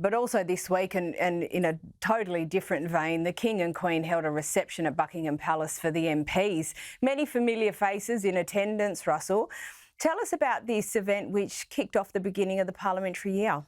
But also this week, and in a totally different vein, the King and Queen held a reception at Buckingham Palace for the MPs. Many familiar faces in attendance, Russell. Tell us about this event which kicked off the beginning of the parliamentary year.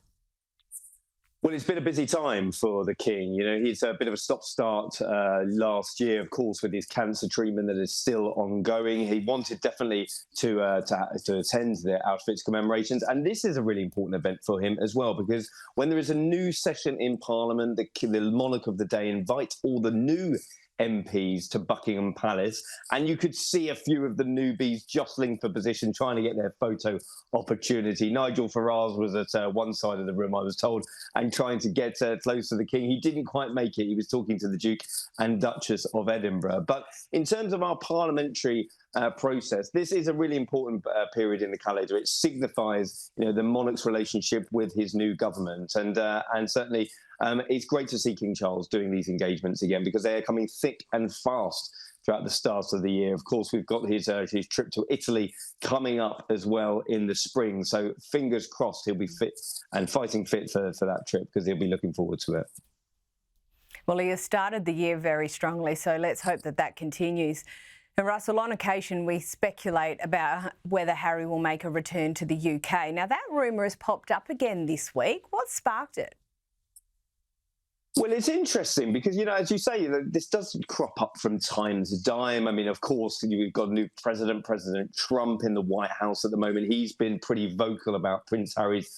Well, it's been a busy time for the King. You know, he's a bit of a stop-start last year, of course, with his cancer treatment that is still ongoing. He wanted definitely to attend the Auschwitz commemorations, and this is a really important event for him as well, because when there is a new session in Parliament, the monarch of the day invites all the new MPs to Buckingham Palace, and you could see a few of the newbies jostling for position, trying to get their photo opportunity. Nigel Farage was at one side of the room, I was told, and trying to get close to the King. He didn't quite make it. He was talking to the Duke and Duchess of Edinburgh. But in terms of our parliamentary process, this is a really important period in the calendar. It signifies, you know, the monarch's relationship with his new government, and certainly it's great to see King Charles doing these engagements again, because they are coming thick and fast throughout the start of the year. Of course, we've got his trip to Italy coming up as well in the spring. So fingers crossed he'll be fit and fighting fit for that trip, because he'll be looking forward to it. Well, he has started the year very strongly, so let's hope that that continues. And Russell, on occasion we speculate about whether Harry will make a return to the UK. Now, that rumour has popped up again this week. What sparked it? Well, it's interesting because, you know, as you say, this does crop up from time to time. I mean, of course, we've got a new president, President Trump, in the White House at the moment. He's been pretty vocal about Prince Harry's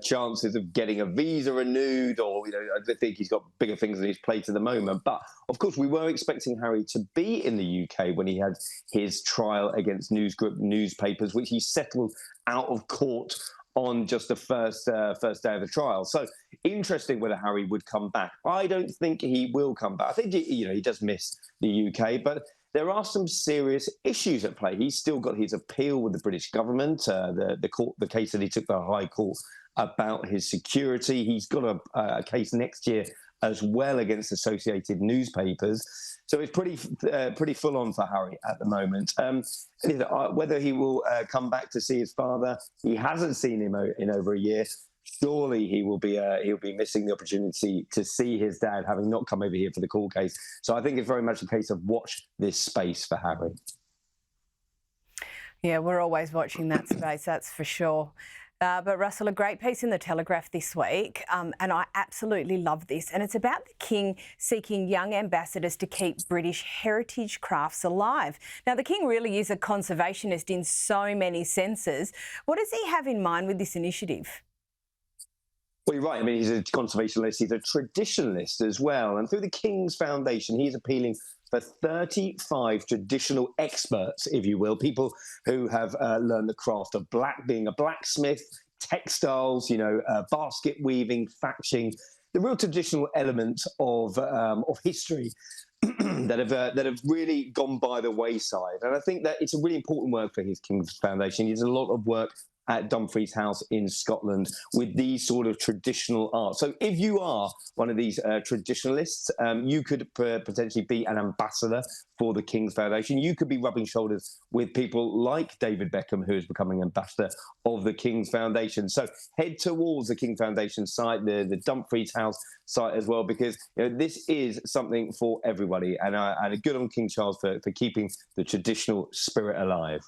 chances of getting a visa renewed, or, you know, I think he's got bigger things on his plate at the moment. But, of course, we were expecting Harry to be in the UK when he had his trial against newspapers, which he settled out of court on just the first day of the trial. So interesting whether Harry would come back. I don't think he will come back. I think, you know, he does miss the UK, but there are some serious issues at play. He's still got his appeal with the British government, the case that he took to the High Court about his security. He's got a case next year as well against associated newspapers. So it's pretty full on for Harry at the moment. Whether he will come back to see his father, he hasn't seen him in over a year. Surely he'll be missing the opportunity to see his dad, having not come over here for the court case. So I think it's very much a case of watch this space for Harry. Yeah, we're always watching that space, that's for sure. But Russell, a great piece in the Telegraph this week, and I absolutely love this. And it's about the King seeking young ambassadors to keep British heritage crafts alive. Now, the King really is a conservationist in so many senses. What does he have in mind with this initiative? Well, you're right. I mean, he's a conservationist, he's a traditionalist as well. And through the King's Foundation, he's appealing for 35 traditional experts, if you will, people who have learned the craft of being a blacksmith, textiles, you know, basket weaving, thatching, the real traditional elements of history that have really gone by the wayside. And I think that it's a really important work for his King's Foundation. He does a lot of work at Dumfries House in Scotland with these sort of traditional art. So if you are one of these traditionalists, you could potentially be an ambassador for the King's Foundation. You could be rubbing shoulders with people like David Beckham, who is becoming ambassador of the King's Foundation. So head towards the King Foundation site, the Dumfries House site as well, because, you know, this is something for everybody. And a good on King Charles for keeping the traditional spirit alive.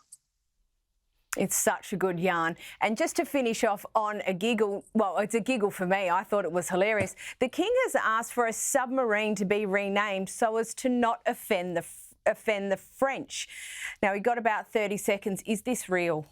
It's such a good yarn. And just to finish off on a giggle, well, it's a giggle for me. I thought it was hilarious. The King has asked for a submarine to be renamed so as to not offend the French. Now, we got about 30 seconds. Is this real?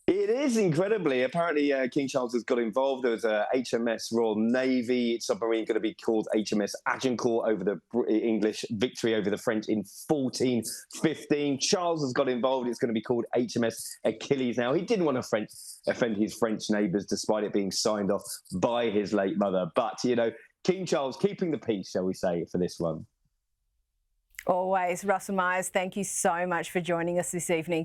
It is, incredibly. Apparently, King Charles has got involved. There was a HMS Royal Navy submarine going to be called HMS Agincourt over the English victory over the French in 1415. Charles has got involved. It's going to be called HMS Achilles now. He didn't want to offend his French neighbours, despite it being signed off by his late mother. But, you know, King Charles keeping the peace, shall we say, for this one. Always. Russell Myers, thank you so much for joining us this evening.